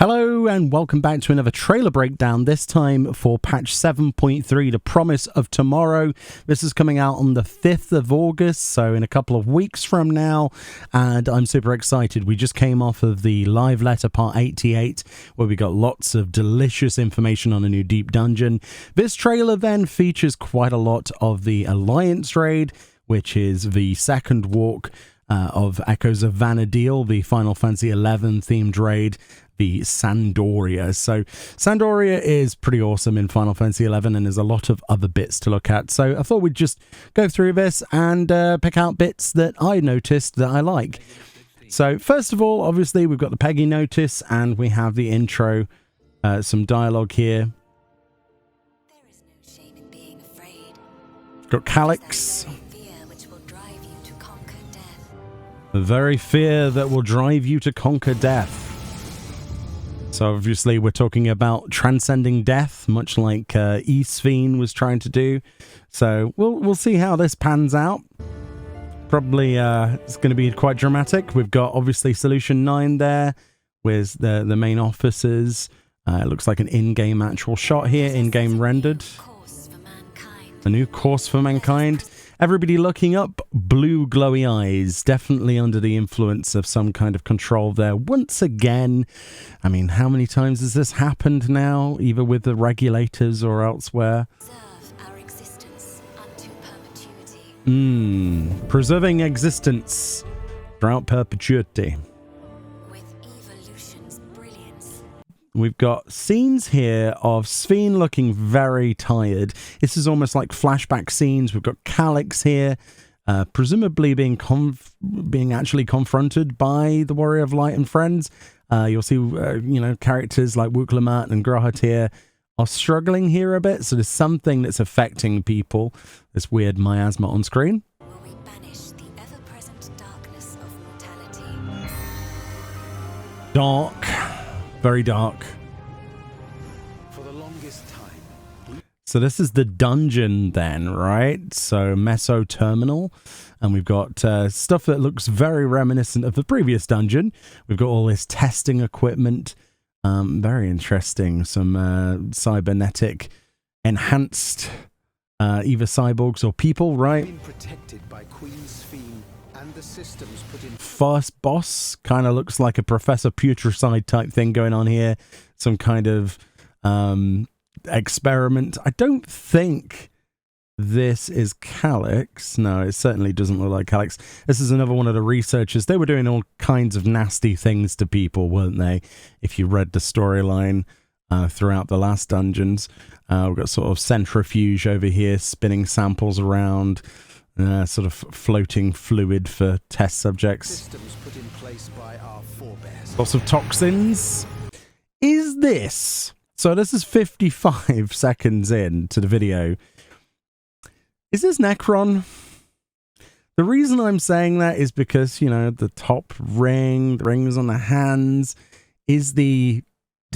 Hello and welcome back to another trailer breakdown, this time for patch 7.3, The Promise of Tomorrow. This is coming out on the 5th of August, so in a couple of weeks from now, and I'm super excited. We just came off of the live letter part 88, where we got lots of delicious information on a new deep dungeon. This trailer then features quite a lot of the Alliance raid, which is the second walk of Echoes of Vana'diel, the Final Fantasy XI themed raid, the Sandoria. So Sandoria is pretty awesome in Final Fantasy XI, and there's a lot of other bits to look at. So I thought we'd just go through this and pick out bits that I noticed that I like. So first of all, obviously we've got the Peggy notice, and we have the intro, some dialogue here. There is no shame in being afraid. Got Calyx. The very fear that will drive you to conquer death. So obviously we're talking about transcending death, much like Isfeen was trying to do. So we'll see how this pans out. Probably it's going to be quite dramatic. We've got obviously Solution 9 there with the main officers. It looks like an in-game actual shot here, in-game rendered. A new course for mankind. Everybody looking up, blue glowy eyes, definitely under the influence of some kind of control there. Once again, I mean, how many times has this happened now, either with the regulators or elsewhere? our existence unto perpetuity. Preserving existence throughout perpetuity. With evolution's brilliance. We've got scenes here of Sphene looking very tired. This is almost like flashback scenes. We've got Calyx here, presumably being actually confronted by the Warrior of Light and friends. You'll see, characters like Wukelamat and Grohat here are struggling here a bit. So there's something that's affecting people. This weird miasma on screen. Will we banish the ever-present darkness of mortality? Dark. Very dark. For the longest time. So this is the dungeon then, right? So Meso Terminal. And we've got stuff that looks very reminiscent of the previous dungeon. We've got all this testing equipment. Very interesting. Some cybernetic enhanced either cyborgs or people, right? Been protected by Queen Sphene and the systems put in. First boss kind of looks like a Professor Putricide type thing going on here. Some kind of experiment. I don't think this is Calyx. No, it certainly doesn't look like Calyx. This is another one of the researchers. They were doing all kinds of nasty things to people, weren't they? If you read the storyline throughout the last dungeons. We've got sort of centrifuge over here, spinning samples around. Sort of floating fluid for test subjects. Systems put in place by our forebears. Lots of toxins. Is this... So this is 55 seconds into the video. Is this Necron? The reason I'm saying that is because, the top ring, the rings on the hands, is the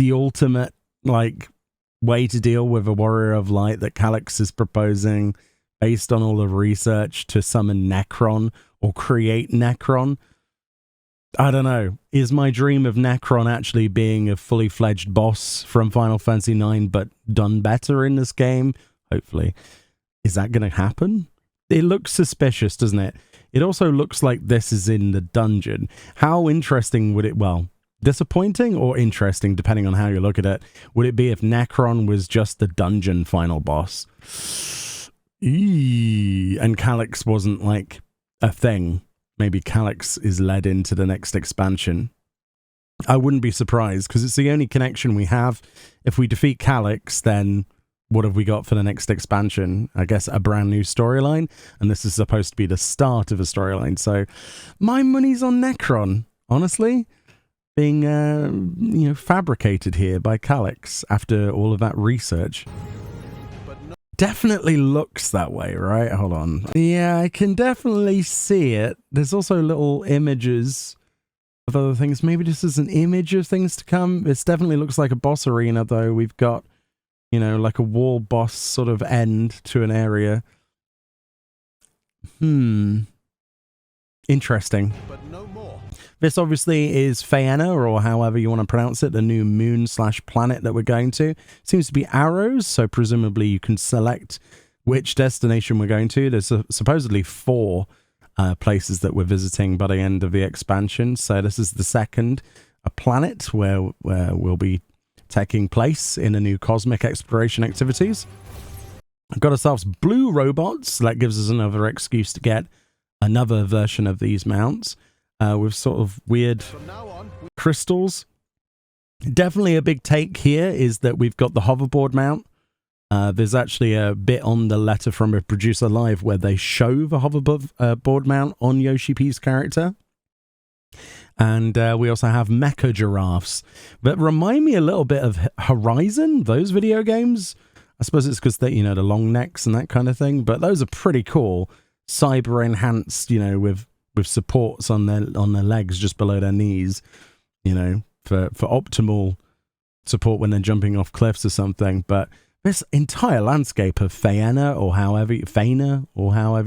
ultimate, way to deal with a Warrior of Light that Calyx is proposing, based on all the research to summon Necron or create Necron. I don't know. Is my dream of Necron actually being a fully fledged boss from Final Fantasy IX, but done better in this game? Hopefully. Is that going to happen? It looks suspicious, doesn't it? It also looks like this is in the dungeon. How interesting would it... Well, disappointing or interesting, depending on how you look at it, would it be if Necron was just the dungeon final boss? And Calyx wasn't like a thing. Maybe Calyx is led into the next expansion. I wouldn't be surprised, because it's the only connection we have. If we defeat Calyx, then what have we got for the next expansion? I guess a brand new storyline, and this is supposed to be the start of a storyline. So my money's on Necron, honestly, being fabricated here by Calyx after all of that research. Definitely looks that way, right? Hold on. Yeah, I can definitely see it. There's also little images of other things. Maybe this is an image of things to come. This definitely looks like a boss arena, though. We've got, like a wall boss sort of end to an area. Interesting. But no more. This obviously is Faena, or however you want to pronounce it, the new moon/planet that we're going to. Seems to be arrows, so presumably you can select which destination we're going to. There's supposedly 4 places that we're visiting by the end of the expansion. So this is the second, a planet where we'll be taking place in a new cosmic exploration activities. We've got ourselves blue robots. So that gives us another excuse to get another version of these mounts. With sort of weird crystals. Definitely a big take here is that we've got the hoverboard mount. There's actually a bit on the letter from a producer live where they show the hoverboard mount on Yoshi P's character. And we also have mecha giraffes that remind me a little bit of Horizon, those video games. I suppose it's because they, the long necks and that kind of thing. But those are pretty cool. Cyber enhanced, with supports on their legs just below their knees, for optimal support when they're jumping off cliffs or something. But this entire landscape of Faena, or however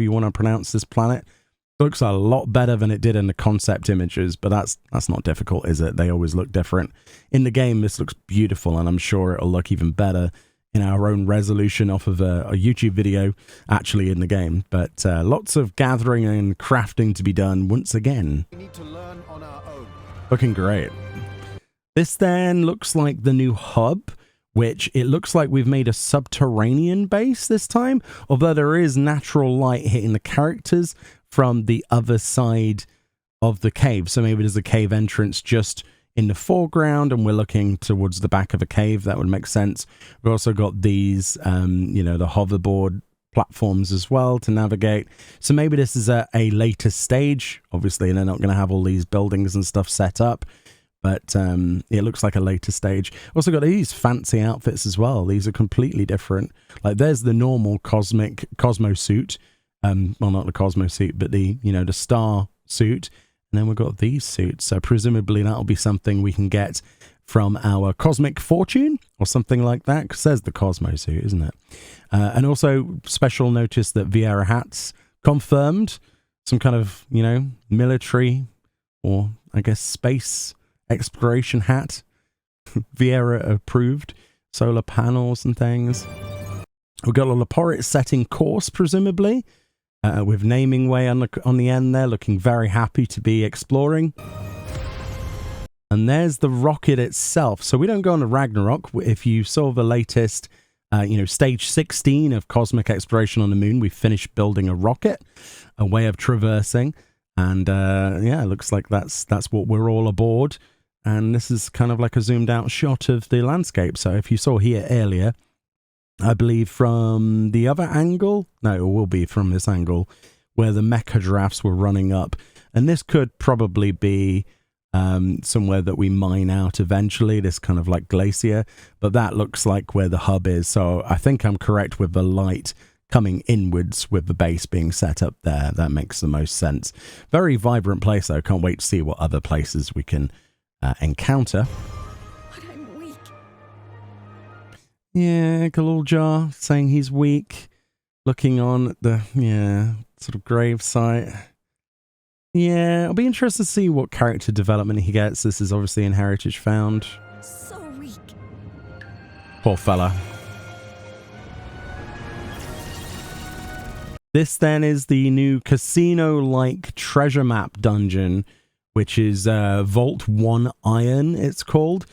you want to pronounce this planet, looks a lot better than it did in the concept images. But that's not difficult, is it? They always look different. In the game, this looks beautiful, and I'm sure it'll look even better in our own resolution off of a YouTube video actually in the game. But lots of gathering and crafting to be done once again. We need to learn on our own. Looking great. This then looks like the new hub, which it looks like we've made a subterranean base this time, although there is natural light hitting the characters from the other side of the cave. So maybe there's a cave entrance just in the foreground and we're looking towards the back of a cave. That would make sense. We've also got these, the hoverboard platforms as well to navigate. So maybe this is a later stage. Obviously, they're not going to have all these buildings and stuff set up, but it looks like a later stage. Also got these fancy outfits as well. These are completely different. Like there's the normal Cosmo suit. Well, not the Cosmo suit, but the star suit. And then we've got these suits. So presumably that'll be something we can get from our Cosmic Fortune or something like that. Because there's the Cosmo suit, isn't it? And also special notice that Viera hats confirmed. Some kind of, military or I guess space exploration hat. Viera approved. Solar panels and things. We've got a Laporit setting course, presumably. With naming way on the end there, looking very happy to be exploring. And there's the rocket itself. So we don't go on to Ragnarok. If you saw the latest, stage 16 of cosmic exploration on the moon, we finished building a rocket, a way of traversing. And it looks like that's what we're all aboard. And this is kind of like a zoomed out shot of the landscape. So if you saw here earlier, I believe from the other angle, no, it will be from this angle, where the mecha giraffes were running up. And this could probably be somewhere that we mine out eventually, this kind of like glacier. But that looks like where the hub is. So I think I'm correct with the light coming inwards with the base being set up there. That makes the most sense. Very vibrant place, though. Can't wait to see what other places we can encounter. Yeah, Galuljar saying he's weak, looking on at the, sort of grave site. Yeah, I'll be interested to see what character development he gets. This is obviously in Heritage Found. So weak. Poor fella. This then is the new casino-like treasure map dungeon, which is Vault 1 Iron, it's called.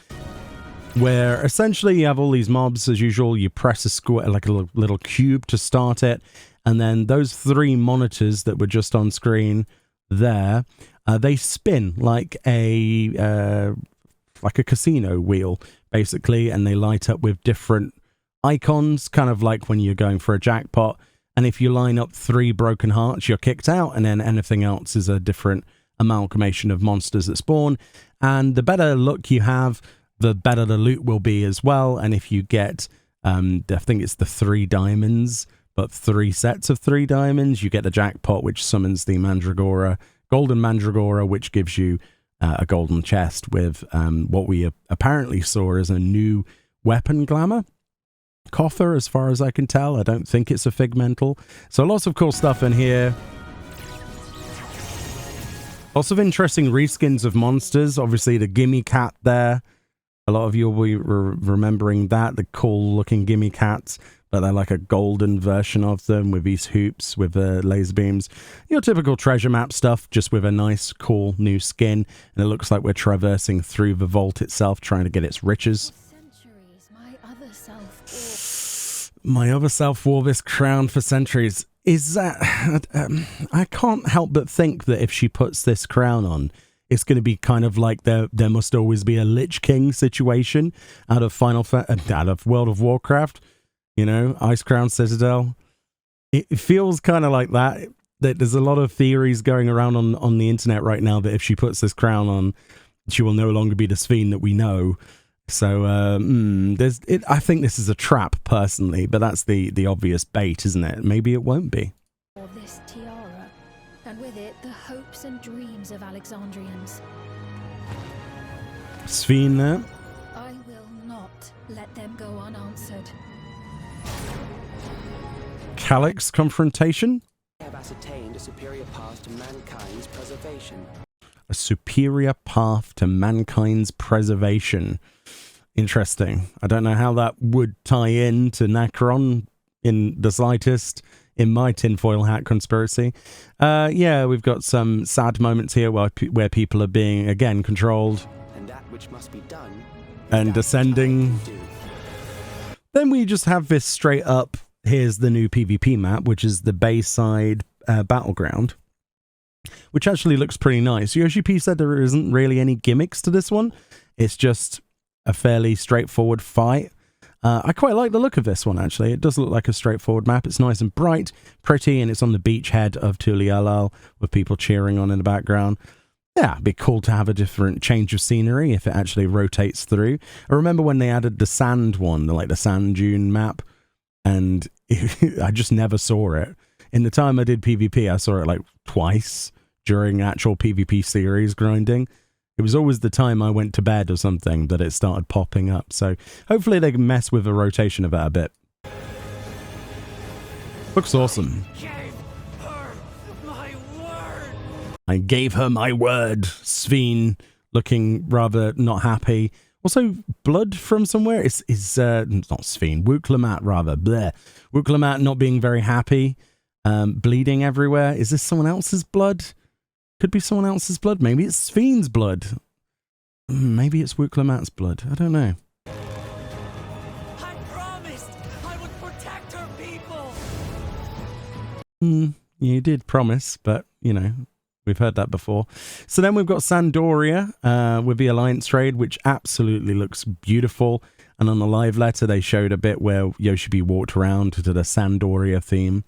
Where essentially you have all these mobs as usual. You press a square, like a little cube to start it, and then those 3 monitors that were just on screen there, they spin like a casino wheel basically, and they light up with different icons, kind of like when you're going for a jackpot. And if you line up 3 broken hearts, you're kicked out, and then anything else is a different amalgamation of monsters that spawn. And the better luck you have, the better the loot will be as well. And if you get, I think it's the 3 diamonds, but 3 sets of 3 diamonds, you get the jackpot, which summons the Mandragora, Golden Mandragora, which gives you a golden chest with what we apparently saw as a new weapon glamour. Coffer, as far as I can tell. I don't think it's a Figmental. So lots of cool stuff in here. Lots of interesting reskins of monsters. Obviously, the Gimme Cat there. A lot of you will be remembering that, the cool-looking Gimme Cats. But they're like a golden version of them with these hoops with laser beams. Your typical treasure map stuff, just with a nice, cool new skin. And it looks like we're traversing through the vault itself, trying to get its riches. My other self wore this crown for centuries. Is that... I can't help but think that if she puts this crown on, it's going to be kind of like there must always be a Lich King situation out of out of World of Warcraft. You know, Ice Crown Citadel. It feels kind of like that. There's a lot of theories going around on the internet right now that if she puts this crown on, she will no longer be the Sphene that we know. So, I think this is a trap, personally, but that's the obvious bait, isn't it? Maybe it won't be. This tiara, and with it the hopes and dreams of Alexandrians. Sphene there. I will not let them go unanswered. Calyx confrontation. I have ascertained a superior path to mankind's preservation. A superior path to mankind's preservation. Interesting. I don't know how that would tie in to Necron in the slightest in my tinfoil hat conspiracy. Yeah, we've got some sad moments here where people are being, again, controlled. And that which must be done. And descending. Then we just have this straight up, here's the new PvP map, which is the Bayside Battleground, which actually looks pretty nice. Yoshi P said there isn't really any gimmicks to this one. It's just a fairly straightforward fight. I quite like the look of this one, actually. It does look like a straightforward map. It's nice and bright, pretty, and it's on the beachhead of Tulialal with people cheering on in the background. Yeah, it'd be cool to have a different change of scenery if it actually rotates through. I remember when they added the sand one, like the sand dune map, and I just never saw it. In the time I did PvP, I saw it like twice during actual PvP series grinding. It was always the time I went to bed or something that it started popping up. So hopefully they can mess with the rotation of it a bit. Looks awesome. I gave her my word. Sphene looking rather not happy. Also, blood from somewhere is not Sphene. Wouk-Lamat rather. Bleh. Wouk-Lamat not being very happy. Bleeding everywhere. Is this someone else's blood? Could be someone else's blood. Maybe it's Sphene's blood. Maybe it's Wouk-Lamat's blood. I don't know. I promised I would protect her people. You did promise, but, you know, we've heard that before. So then we've got Sandoria with the Alliance trade, which absolutely looks beautiful. And on the live letter, they showed a bit where Yoshi walked around to the Sandoria theme.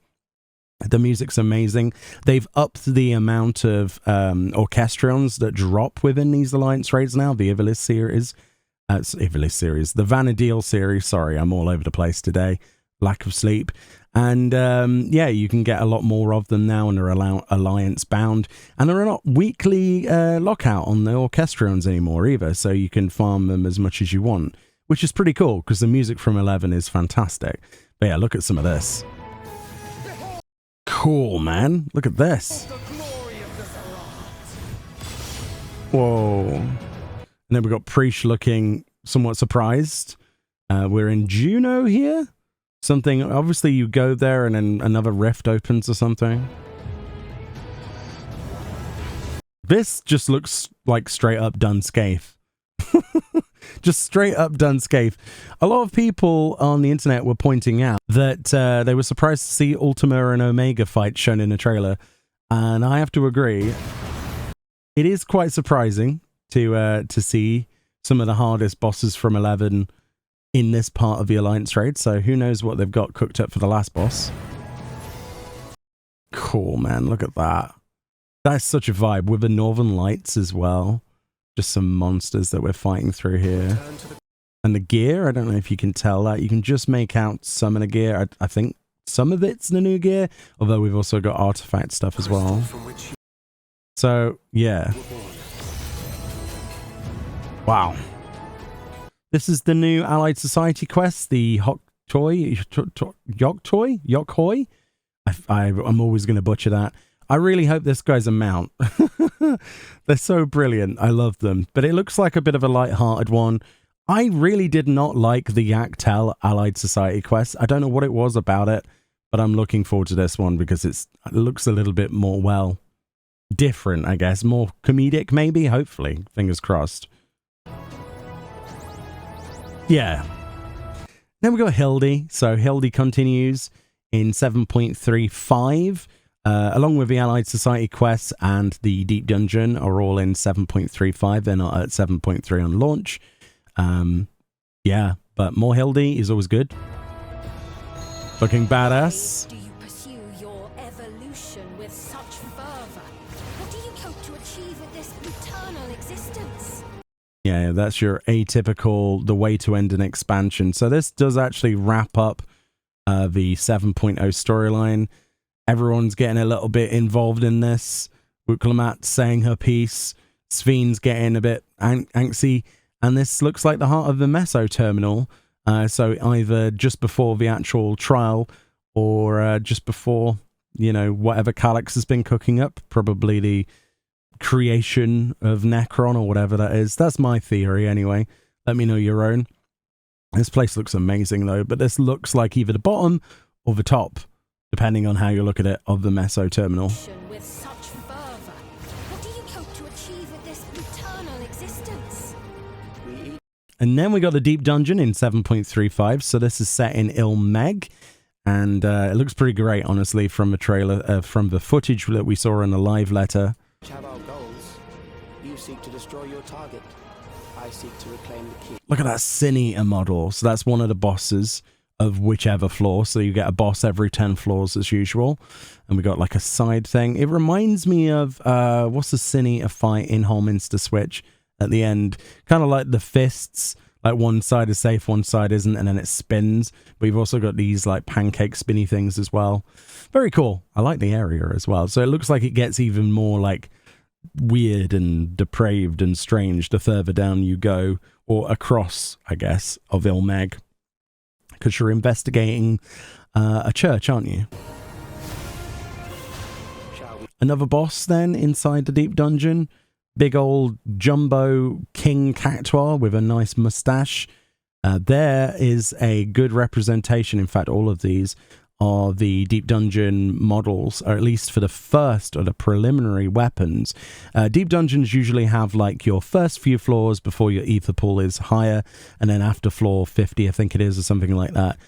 The music's amazing. They've upped the amount of orchestrons that drop within these Alliance raids now. The Ivalice series. The Vanadil series. Sorry, I'm all over the place today. Lack of sleep. And yeah, you can get a lot more of them now and they're Alliance bound. And they're not weekly lockout on the orchestrons anymore either. So you can farm them as much as you want. Which is pretty cool because the music from 11 is fantastic. But yeah, look at some of this. Cool, man. Look at this. Whoa. And then we've got Preach looking somewhat surprised. We're in Juno here. Something, obviously you go there and then another rift opens or something. This just looks like straight up Dunscape. Just straight up Dunscape. A lot of people on the internet were pointing out that they were surprised to see Ultima and Omega fight shown in a trailer. And I have to agree. It is quite surprising to see some of the hardest bosses from 11 in this part of the Alliance trade. So who knows what they've got cooked up for the last boss. Cool, man. Look at that. That's such a vibe with the Northern Lights as well. Just some monsters that we're fighting through here. And the gear, I don't know if you can tell that. You can just make out some of the gear. I think some of it's the new gear, although we've also got artifact stuff as well. So, yeah. Wow. This is the new Allied Society quest, the Yokhoi? I'm always going to butcher that. I really hope this guy's a mount. They're so brilliant. I love them. But it looks like a bit of a light-hearted one. I really did not like the Yaktel Allied Society quest. I don't know what it was about it, but I'm looking forward to this one because it looks a little bit more, well, different, I guess. More comedic, maybe? Hopefully. Fingers crossed. Yeah. Then we got Hildy. So Hildy continues in 7.35. Along with the Allied Society quests and the Deep Dungeon are all in 7.35. They're not at 7.3 on launch. Yeah, but more Hildy is always good. Looking badass. Do you pursue your evolution with such fervor? What do you hope to achieve with this eternal existence? Yeah, that's your atypical, the way to end an expansion. So this does actually wrap up the 7.0 storyline. Everyone's getting a little bit involved in this. Wuklamat saying her piece. Sven's getting a bit angsty. And this looks like the heart of the Meso terminal. So either just before the actual trial or just before, you know, whatever Calyx has been cooking up. Probably the creation of Necron or whatever that is. That's my theory anyway. Let me know your own. This place looks amazing though, but this looks like either the bottom or the top, depending on how you look at it, of the Meso terminal. With such fervor, what do you hope to achieve with this eternal existence? And then we got the Deep Dungeon in 7.35. So this is set in Ilmeg. And it looks pretty great, honestly, from the trailer, from the footage that we saw in the live letter. Have our goals. You seek to destroy your target. I seek to reclaim the key. Look at that Sin-Eater model. So that's one of the bosses of whichever floor. So you get a boss every 10 floors as usual. And we got like a side thing. It reminds me of, what's the Sin-Eater fight in Holminster Switch at the end? Kind of like the fists. Like one side is safe, one side isn't, and then it spins. But you've also got these like pancake spinny things as well. Very cool. I like the area as well. So it looks like it gets even more like weird and depraved and strange the further down you go, or across, I guess, of Ilmeg. Because you're investigating a church, aren't you? Another boss then inside the Deep Dungeon. Big old jumbo King Cactuar with a nice mustache. There is a good representation. In fact, all of these are the Deep Dungeon models, or at least for the first or the preliminary weapons. Deep Dungeons usually have like your first few floors before your ether pool is higher, and then after floor 50, I think it is, or something like that.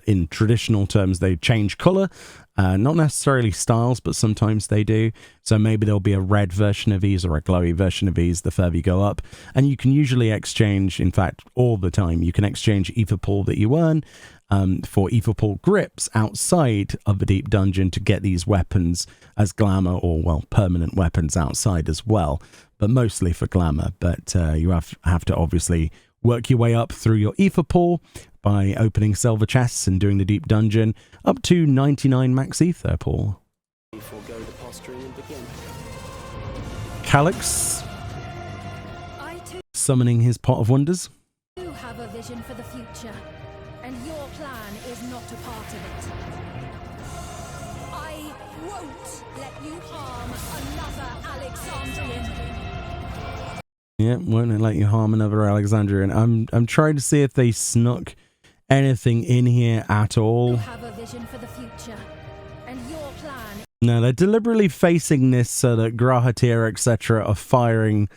In traditional terms, they change color. Not necessarily styles, but sometimes they do. So maybe there'll be a red version of these or a glowy version of these the further you go up. And you can usually exchange, in fact, all the time, you can exchange ether pool that you earn for ether pool grips outside of the Deep Dungeon to get these weapons as glamour, or, well, permanent weapons outside as well. But mostly for glamour. But you have to obviously work your way up through your ether pool by opening silver chests and doing the Deep Dungeon up to 99 max ether pool. Forego the posturing and begin. Calyx I too summoning his pot of wonders. have a vision for the future, and your plan is not a part of it. I won't let you harm another Alexandrian. Yeah, won't let you harm another Alexandrian. I'm trying to see if they snuck anything in here at all. You have a vision for the future, and your plan. No, they're deliberately facing this so that Grahatir, etc., are firing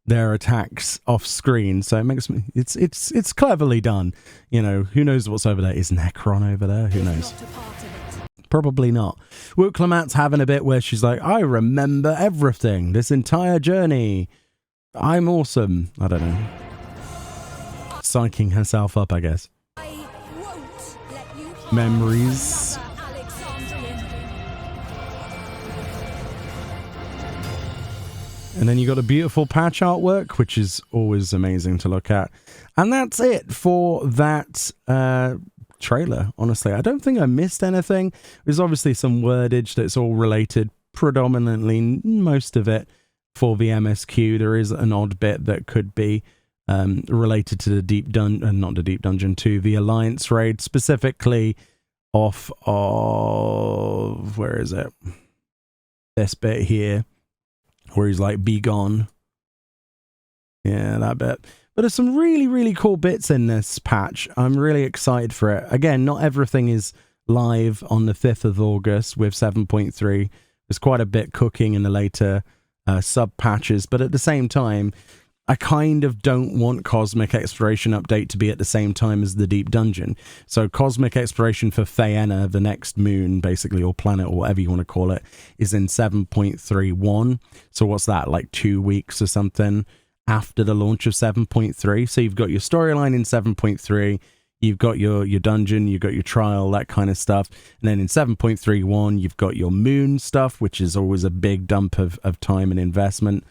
their attacks off screen. So it makes me, it's cleverly done. You know, who knows what's over there? Is Necron over there? Who knows? Not a part of it. Probably not. Wuklamat's having a bit where she's like, I remember everything, this entire journey. I'm awesome. I don't know. Psyching herself up, I guess. I won't let you harm Memories. another Alexandrian. And then you got a beautiful patch artwork, which is always amazing to look at. And that's it for that trailer, honestly. I don't think I missed anything. There's obviously some wordage that's all related, predominantly, most of it, for the MSQ. There is an odd bit that could be related to the Deep Dungeon, not the Deep Dungeon, to the Alliance raid, specifically off of, where is it? this bit here where he's like, be gone. Yeah, that bit. But there's some really, really cool bits in this patch. I'm really excited for it. Again, not everything is live on the 5th of August with 7.3. There's quite a bit cooking in the later sub-patches, but at the same time, I kind of don't want Cosmic Exploration Update to be at the same time as the Deep Dungeon. So Cosmic Exploration for Faena, the next moon, basically, or planet, or whatever you want to call it, is in 7.31. So what's that, like 2 weeks or something after the launch of 7.3? So you've got your storyline in 7.3, you've got your dungeon, you've got your trial, that kind of stuff. And then in 7.31, you've got your moon stuff, which is always a big dump of time and investment.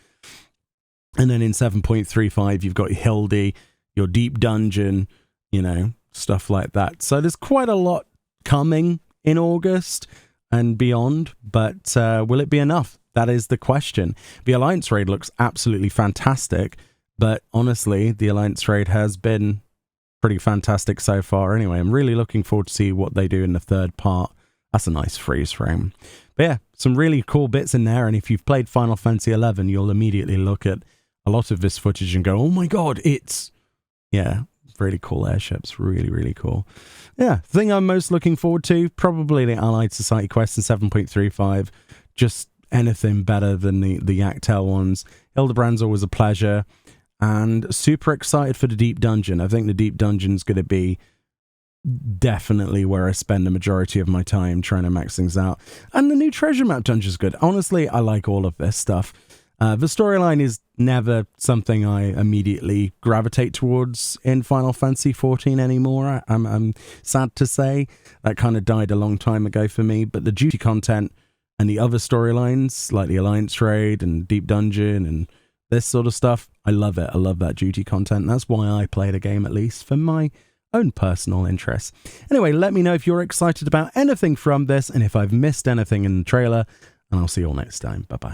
And then in 7.35, you've got Hildy, your deep dungeon, you know, stuff like that. So there's quite a lot coming in August and beyond, but will it be enough? That is the question. The Alliance raid looks absolutely fantastic, but honestly, the Alliance raid has been pretty fantastic so far anyway. I'm really looking forward to see what they do in the third part. That's a nice freeze frame. But yeah, some really cool bits in there, and if you've played Final Fantasy XI, you'll immediately look at a lot of this footage and go, oh my god, it's... Yeah, really cool airships. Really, really cool. Yeah, the thing I'm most looking forward to, probably the Allied Society quest in 7.35. Just anything better than the Yactel ones. Hildebrand's always a pleasure. And super excited for the Deep Dungeon. I think the Deep Dungeon's going to be definitely where I spend the majority of my time trying to max things out. And the new treasure map dungeon's good. Honestly, I like all of this stuff. The storyline is never something I immediately gravitate towards in Final Fantasy XIV anymore. I'm sad to say. That kind of died a long time ago for me. But the duty content and the other storylines, like the Alliance raid and Deep Dungeon and this sort of stuff, I love it. I love that duty content. That's why I play the game, at least for my own personal interests. Anyway, let me know if you're excited about anything from this and if I've missed anything in the trailer. And I'll see you all next time. Bye-bye.